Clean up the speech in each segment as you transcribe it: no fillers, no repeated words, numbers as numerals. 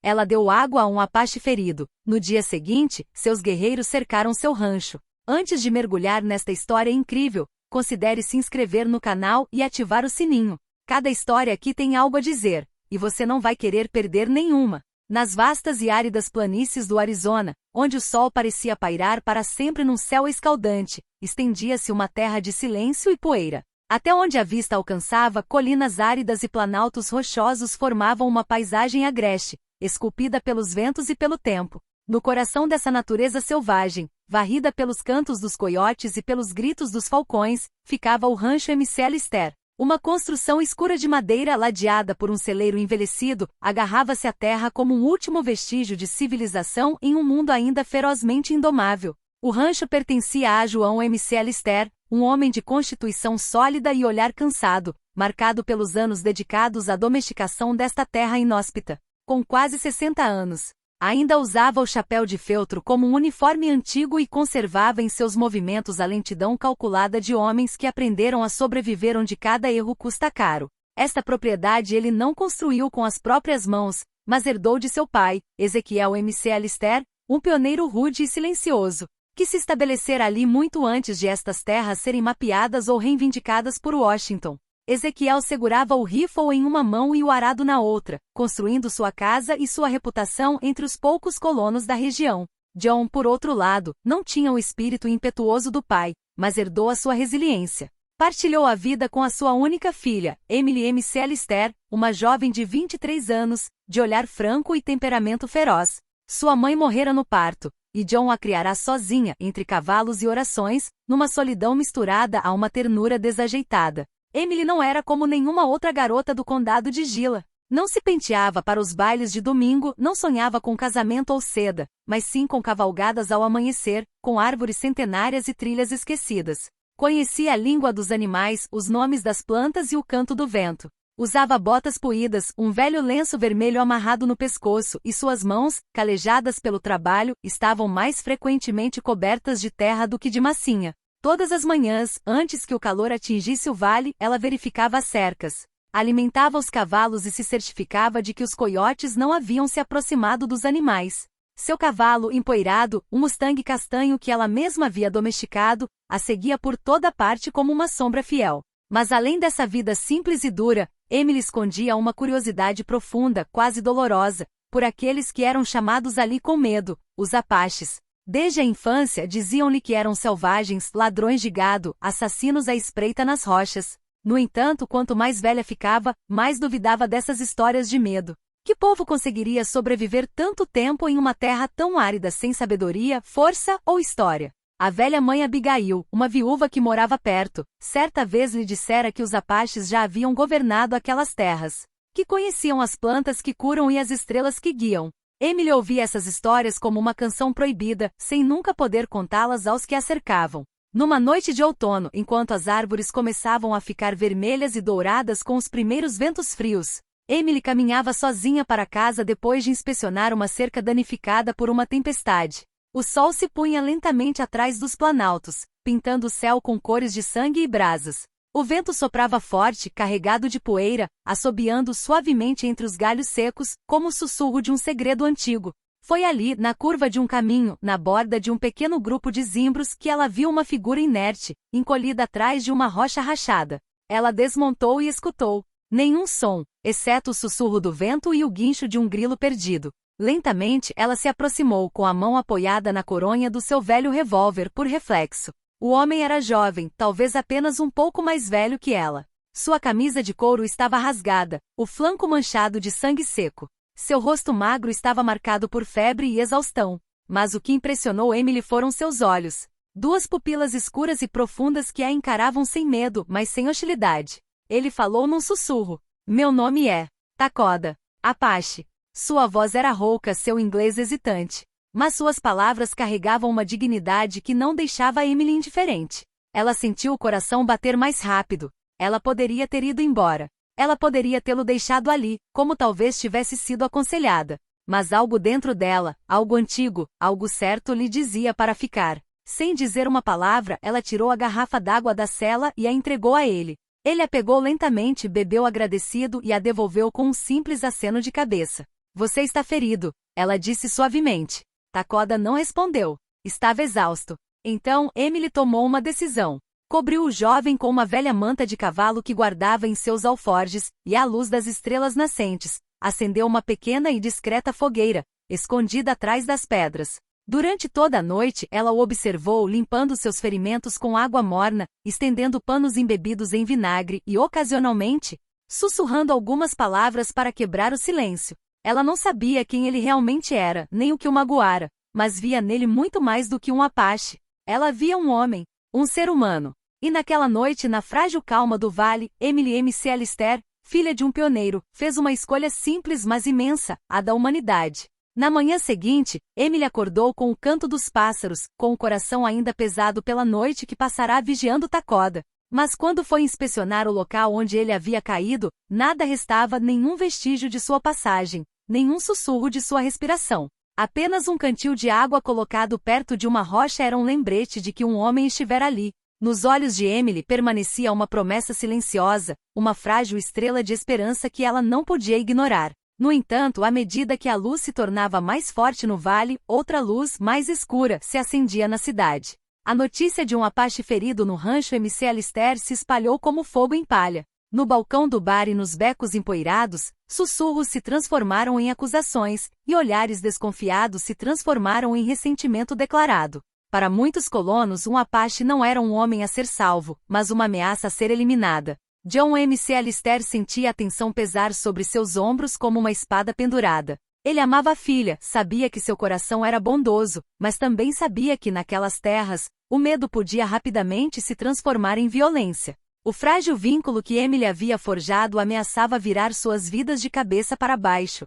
Ela deu água a um apache ferido. No dia seguinte, seus guerreiros cercaram seu rancho. Antes de mergulhar nesta história incrível, considere se inscrever no canal e ativar o sininho. Cada história aqui tem algo a dizer, e você não vai querer perder nenhuma. Nas vastas e áridas planícies do Arizona, onde o sol parecia pairar para sempre num céu escaldante, estendia-se uma terra de silêncio e poeira. Até onde a vista alcançava, colinas áridas e planaltos rochosos formavam uma paisagem agreste, esculpida pelos ventos e pelo tempo. No coração dessa natureza selvagem, varrida pelos cantos dos coiotes e pelos gritos dos falcões, ficava o rancho McAllister. Uma construção escura de madeira ladeada por um celeiro envelhecido, agarrava-se à terra como um último vestígio de civilização em um mundo ainda ferozmente indomável. O rancho pertencia a João McAllister, um homem de constituição sólida e olhar cansado, marcado pelos anos dedicados à domesticação desta terra inóspita. Com quase 60 anos, ainda usava o chapéu de feltro como um uniforme antigo e conservava em seus movimentos a lentidão calculada de homens que aprenderam a sobreviver onde cada erro custa caro. Esta propriedade ele não construiu com as próprias mãos, mas herdou de seu pai, Ezequiel McAllister, um pioneiro rude e silencioso, que se estabelecera ali muito antes de estas terras serem mapeadas ou reivindicadas por Washington. Ezequiel segurava o rifle em uma mão e o arado na outra, construindo sua casa e sua reputação entre os poucos colonos da região. John, por outro lado, não tinha o espírito impetuoso do pai, mas herdou a sua resiliência. Partilhou a vida com a sua única filha, Emily McAllister, uma jovem de 23 anos, de olhar franco e temperamento feroz. Sua mãe morrera no parto, e John a criará sozinha, entre cavalos e orações, numa solidão misturada a uma ternura desajeitada. Emily não era como nenhuma outra garota do condado de Gila. Não se penteava para os bailes de domingo, não sonhava com casamento ou seda, mas sim com cavalgadas ao amanhecer, com árvores centenárias e trilhas esquecidas. Conhecia a língua dos animais, os nomes das plantas e o canto do vento. Usava botas poídas, um velho lenço vermelho amarrado no pescoço, e suas mãos, calejadas pelo trabalho, estavam mais frequentemente cobertas de terra do que de massinha. Todas as manhãs, antes que o calor atingisse o vale, ela verificava as cercas. Alimentava os cavalos e se certificava de que os coiotes não haviam se aproximado dos animais. Seu cavalo, empoeirado, um Mustang castanho que ela mesma havia domesticado, a seguia por toda parte como uma sombra fiel. Mas além dessa vida simples e dura, Emily escondia uma curiosidade profunda, quase dolorosa, por aqueles que eram chamados ali com medo, os apaches. Desde a infância diziam-lhe que eram selvagens, ladrões de gado, assassinos à espreita nas rochas. No entanto, quanto mais velha ficava, mais duvidava dessas histórias de medo. Que povo conseguiria sobreviver tanto tempo em uma terra tão árida sem sabedoria, força ou história? A velha mãe Abigail, uma viúva que morava perto, certa vez lhe dissera que os apaches já haviam governado aquelas terras, que conheciam as plantas que curam e as estrelas que guiam. Emily ouvia essas histórias como uma canção proibida, sem nunca poder contá-las aos que a cercavam. Numa noite de outono, enquanto as árvores começavam a ficar vermelhas e douradas com os primeiros ventos frios, Emily caminhava sozinha para casa depois de inspecionar uma cerca danificada por uma tempestade. O sol se punha lentamente atrás dos planaltos, pintando o céu com cores de sangue e brasas. O vento soprava forte, carregado de poeira, assobiando suavemente entre os galhos secos, como o sussurro de um segredo antigo. Foi ali, na curva de um caminho, na borda de um pequeno grupo de zimbros, que ela viu uma figura inerte, encolhida atrás de uma rocha rachada. Ela desmontou e escutou. Nenhum som, exceto o sussurro do vento e o guincho de um grilo perdido. Lentamente, ela se aproximou com a mão apoiada na coronha do seu velho revólver por reflexo. O homem era jovem, talvez apenas um pouco mais velho que ela. Sua camisa de couro estava rasgada, o flanco manchado de sangue seco. Seu rosto magro estava marcado por febre e exaustão. Mas o que impressionou Emily foram seus olhos. Duas pupilas escuras e profundas que a encaravam sem medo, mas sem hostilidade. Ele falou num sussurro. Meu nome é Takoda Apache. Sua voz era rouca, seu inglês hesitante. Mas suas palavras carregavam uma dignidade que não deixava Emily indiferente. Ela sentiu o coração bater mais rápido. Ela poderia ter ido embora. Ela poderia tê-lo deixado ali, como talvez tivesse sido aconselhada. Mas algo dentro dela, algo antigo, algo certo lhe dizia para ficar. Sem dizer uma palavra, ela tirou a garrafa d'água da cela e a entregou a ele. Ele a pegou lentamente, bebeu agradecido e a devolveu com um simples aceno de cabeça. Você está ferido, ela disse suavemente. Takoda não respondeu. Estava exausto. Então, Emily tomou uma decisão. Cobriu o jovem com uma velha manta de cavalo que guardava em seus alforjes, e à luz das estrelas nascentes, acendeu uma pequena e discreta fogueira, escondida atrás das pedras. Durante toda a noite, ela o observou limpando seus ferimentos com água morna, estendendo panos embebidos em vinagre e, ocasionalmente, sussurrando algumas palavras para quebrar o silêncio. Ela não sabia quem ele realmente era, nem o que o magoara, mas via nele muito mais do que um apache. Ela via um homem, um ser humano. E naquela noite, na frágil calma do vale, Emily McAllister, filha de um pioneiro, fez uma escolha simples mas imensa, a da humanidade. Na manhã seguinte, Emily acordou com o canto dos pássaros, com o coração ainda pesado pela noite que passará vigiando Takoda. Mas quando foi inspecionar o local onde ele havia caído, nada restava, nenhum vestígio de sua passagem, nenhum sussurro de sua respiração. Apenas um cantil de água colocado perto de uma rocha era um lembrete de que um homem estivera ali. Nos olhos de Emily permanecia uma promessa silenciosa, uma frágil estrela de esperança que ela não podia ignorar. No entanto, à medida que a luz se tornava mais forte no vale, outra luz, mais escura, se acendia na cidade. A notícia de um apache ferido no rancho McAllister se espalhou como fogo em palha. No balcão do bar e nos becos empoeirados, sussurros se transformaram em acusações, e olhares desconfiados se transformaram em ressentimento declarado. Para muitos colonos, um apache não era um homem a ser salvo, mas uma ameaça a ser eliminada. John McAllister sentia a tensão pesar sobre seus ombros como uma espada pendurada. Ele amava a filha, sabia que seu coração era bondoso, mas também sabia que naquelas terras, o medo podia rapidamente se transformar em violência. O frágil vínculo que Emily havia forjado ameaçava virar suas vidas de cabeça para baixo.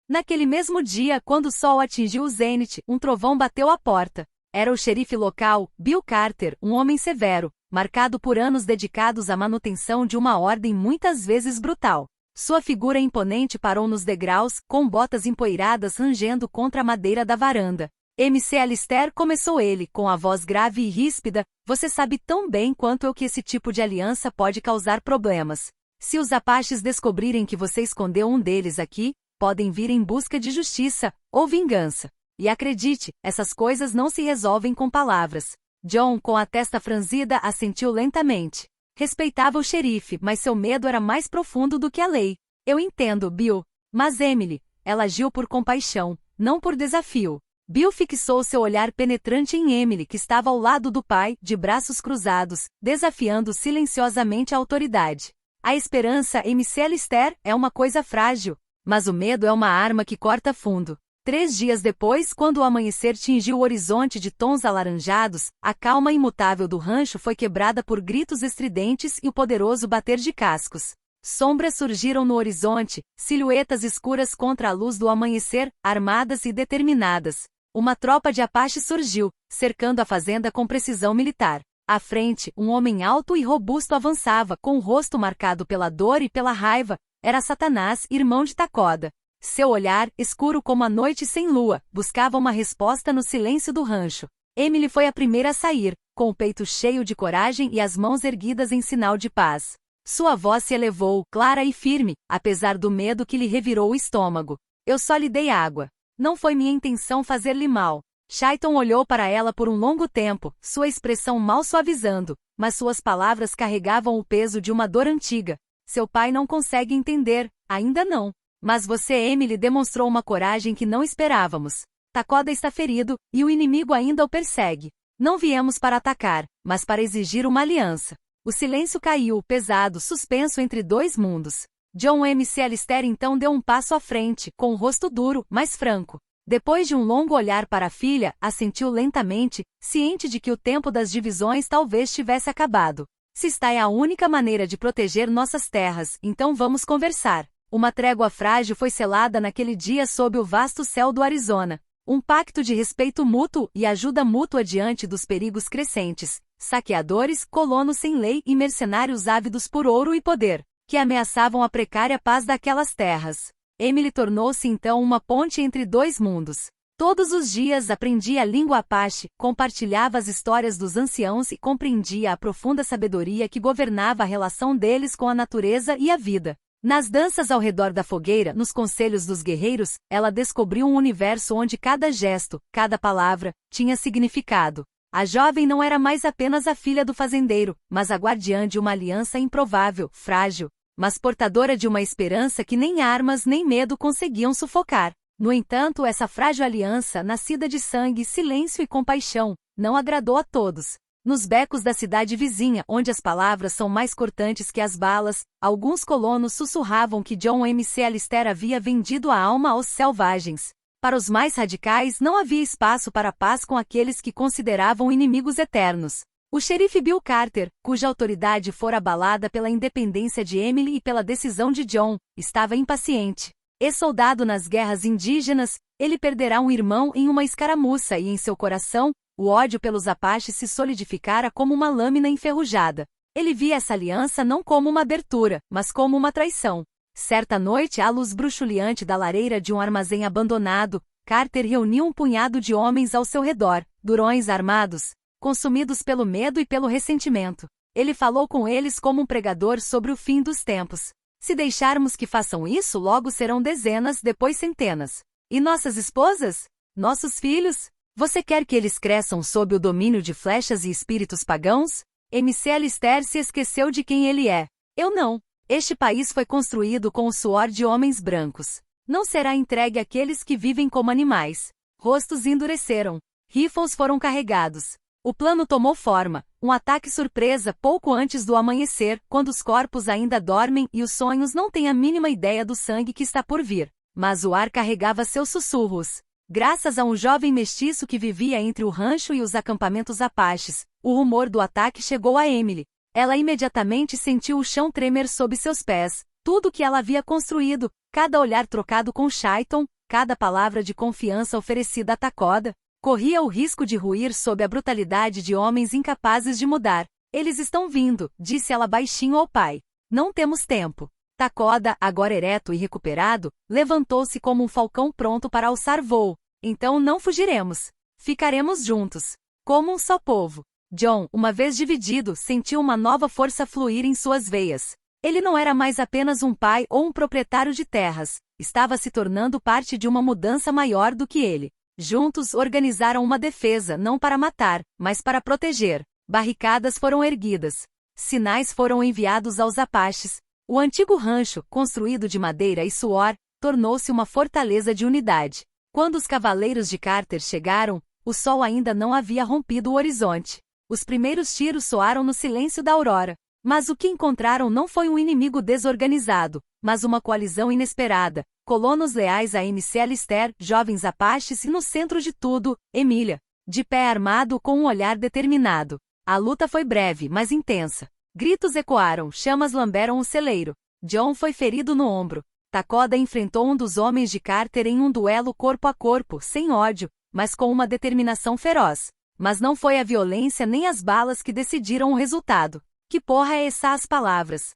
Naquele mesmo dia, quando o sol atingiu o zênite, um trovão bateu à porta. Era o xerife local, Bill Carter, um homem severo, marcado por anos dedicados à manutenção de uma ordem muitas vezes brutal. Sua figura imponente parou nos degraus, com botas empoeiradas rangendo contra a madeira da varanda. McAllister, começou ele, com a voz grave e ríspida, você sabe tão bem quanto eu que esse tipo de aliança pode causar problemas. Se os apaches descobrirem que você escondeu um deles aqui, podem vir em busca de justiça, ou vingança. E acredite, essas coisas não se resolvem com palavras. John, com a testa franzida, assentiu lentamente. Respeitava o xerife, mas seu medo era mais profundo do que a lei. Eu entendo, Bill. Mas Emily, ela agiu por compaixão, não por desafio. Bill fixou seu olhar penetrante em Emily, que estava ao lado do pai, de braços cruzados, desafiando silenciosamente a autoridade. A esperança, McAllister, é uma coisa frágil, mas o medo é uma arma que corta fundo. 3 dias depois, quando o amanhecer tingiu o horizonte de tons alaranjados, a calma imutável do rancho foi quebrada por gritos estridentes e o poderoso bater de cascos. Sombras surgiram no horizonte, silhuetas escuras contra a luz do amanhecer, armadas e determinadas. Uma tropa de apaches surgiu, cercando a fazenda com precisão militar. À frente, um homem alto e robusto avançava, com o rosto marcado pela dor e pela raiva. Era Satanás, irmão de Takoda. Seu olhar, escuro como a noite sem lua, buscava uma resposta no silêncio do rancho. Emily foi a primeira a sair, com o peito cheio de coragem e as mãos erguidas em sinal de paz. Sua voz se elevou, clara e firme, apesar do medo que lhe revirou o estômago. Eu só lhe dei água. Não foi minha intenção fazer-lhe mal. Shaiton olhou para ela por um longo tempo, sua expressão mal suavizando, mas suas palavras carregavam o peso de uma dor antiga. Seu pai não consegue entender, ainda não. Mas você, Emily, demonstrou uma coragem que não esperávamos. Takoda está ferido, e o inimigo ainda o persegue. Não viemos para atacar, mas para exigir uma aliança. O silêncio caiu, pesado, suspenso entre dois mundos. John McAllister então deu um passo à frente, com o rosto duro, mas franco. Depois de um longo olhar para a filha, assentiu lentamente, ciente de que o tempo das divisões talvez tivesse acabado. Se esta é a única maneira de proteger nossas terras, então vamos conversar. Uma trégua frágil foi selada naquele dia sob o vasto céu do Arizona. Um pacto de respeito mútuo e ajuda mútua diante dos perigos crescentes. Saqueadores, colonos sem lei e mercenários ávidos por ouro e poder, que ameaçavam a precária paz daquelas terras. Emily tornou-se então uma ponte entre dois mundos. Todos os dias aprendia a língua apache, compartilhava as histórias dos anciãos e compreendia a profunda sabedoria que governava a relação deles com a natureza e a vida. Nas danças ao redor da fogueira, nos conselhos dos guerreiros, ela descobriu um universo onde cada gesto, cada palavra, tinha significado. A jovem não era mais apenas a filha do fazendeiro, mas a guardiã de uma aliança improvável, frágil, mas portadora de uma esperança que nem armas nem medo conseguiam sufocar. No entanto, essa frágil aliança, nascida de sangue, silêncio e compaixão, não agradou a todos. Nos becos da cidade vizinha, onde as palavras são mais cortantes que as balas, alguns colonos sussurravam que John McAllister havia vendido a alma aos selvagens. Para os mais radicais, não havia espaço para paz com aqueles que consideravam inimigos eternos. O xerife Bill Carter, cuja autoridade fora abalada pela independência de Emily e pela decisão de John, estava impaciente. Ex-soldado nas guerras indígenas, ele perderá um irmão em uma escaramuça e em seu coração, o ódio pelos Apaches se solidificara como uma lâmina enferrujada. Ele via essa aliança não como uma abertura, mas como uma traição. Certa noite, à luz bruxuleante da lareira de um armazém abandonado, Carter reuniu um punhado de homens ao seu redor, durões armados, consumidos pelo medo e pelo ressentimento. Ele falou com eles como um pregador sobre o fim dos tempos. Se deixarmos que façam isso, logo serão dezenas, depois centenas. E nossas esposas? Nossos filhos? Você quer que eles cresçam sob o domínio de flechas e espíritos pagãos? McAllister se esqueceu de quem ele é. Eu não. Este país foi construído com o suor de homens brancos. Não será entregue àqueles que vivem como animais. Rostos endureceram. Rifles foram carregados. O plano tomou forma, um ataque surpresa pouco antes do amanhecer, quando os corpos ainda dormem e os sonhos não têm a mínima ideia do sangue que está por vir. Mas o ar carregava seus sussurros. Graças a um jovem mestiço que vivia entre o rancho e os acampamentos apaches, o rumor do ataque chegou a Emily. Ela imediatamente sentiu o chão tremer sob seus pés. Tudo o que ela havia construído, cada olhar trocado com Shaiton, cada palavra de confiança oferecida a Takoda, corria o risco de ruir sob a brutalidade de homens incapazes de mudar. Eles estão vindo, disse ela baixinho ao pai. Não temos tempo. Takoda, agora ereto e recuperado, levantou-se como um falcão pronto para alçar voo. Então não fugiremos. Ficaremos juntos. Como um só povo. John, uma vez dividido, sentiu uma nova força fluir em suas veias. Ele não era mais apenas um pai ou um proprietário de terras. Estava se tornando parte de uma mudança maior do que ele. Juntos organizaram uma defesa não para matar, mas para proteger. Barricadas foram erguidas. Sinais foram enviados aos Apaches. O antigo rancho, construído de madeira e suor, tornou-se uma fortaleza de unidade. Quando os cavaleiros de Carter chegaram, o sol ainda não havia rompido o horizonte. Os primeiros tiros soaram no silêncio da aurora. Mas o que encontraram não foi um inimigo desorganizado, mas uma coalizão inesperada. Colonos leais a McAllister, jovens apaches e no centro de tudo, Emília. De pé armado com um olhar determinado. A luta foi breve, mas intensa. Gritos ecoaram, chamas lamberam o celeiro. John foi ferido no ombro. Takoda enfrentou um dos homens de Carter em um duelo corpo a corpo, sem ódio, mas com uma determinação feroz. Mas não foi a violência nem as balas que decidiram o resultado. Que porra é essa? As palavras.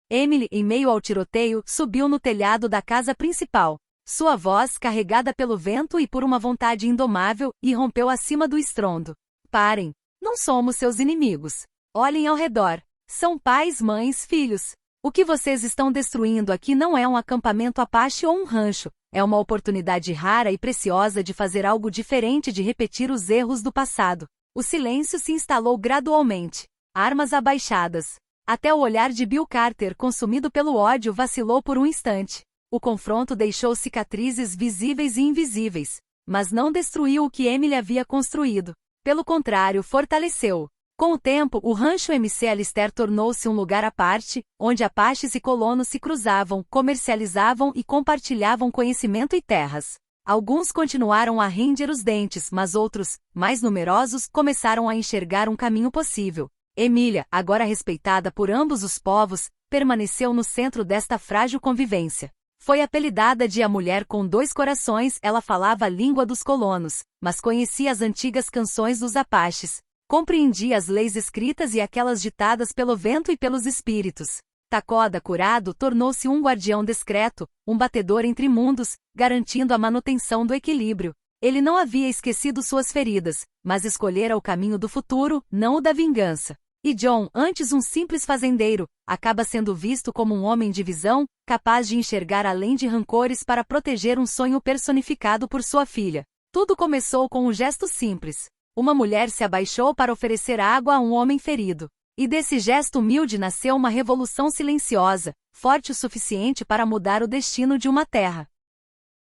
Emily, em meio ao tiroteio, subiu no telhado da casa principal. Sua voz, carregada pelo vento e por uma vontade indomável, irrompeu acima do estrondo. Parem! Não somos seus inimigos. Olhem ao redor. São pais, mães, filhos. O que vocês estão destruindo aqui não é um acampamento Apache ou um rancho. É uma oportunidade rara e preciosa de fazer algo diferente, de repetir os erros do passado. O silêncio se instalou gradualmente. Armas abaixadas. Até o olhar de Bill Carter, consumido pelo ódio, vacilou por um instante. O confronto deixou cicatrizes visíveis e invisíveis, mas não destruiu o que Emily havia construído. Pelo contrário, fortaleceu. Com o tempo, o rancho McAllister tornou-se um lugar à parte, onde apaches e colonos se cruzavam, comercializavam e compartilhavam conhecimento e terras. Alguns continuaram a ranger os dentes, mas outros, mais numerosos, começaram a enxergar um caminho possível. Emília, agora respeitada por ambos os povos, permaneceu no centro desta frágil convivência. Foi apelidada de a Mulher com Dois Corações. Ela falava a língua dos colonos, mas conhecia as antigas canções dos Apaches. Compreendia as leis escritas e aquelas ditadas pelo vento e pelos espíritos. Takoda, curado, tornou-se um guardião discreto, um batedor entre mundos, garantindo a manutenção do equilíbrio. Ele não havia esquecido suas feridas, mas escolhera o caminho do futuro, não o da vingança. E John, antes um simples fazendeiro, acaba sendo visto como um homem de visão, capaz de enxergar além de rancores para proteger um sonho personificado por sua filha. Tudo começou com um gesto simples. Uma mulher se abaixou para oferecer água a um homem ferido. E desse gesto humilde nasceu uma revolução silenciosa, forte o suficiente para mudar o destino de uma terra.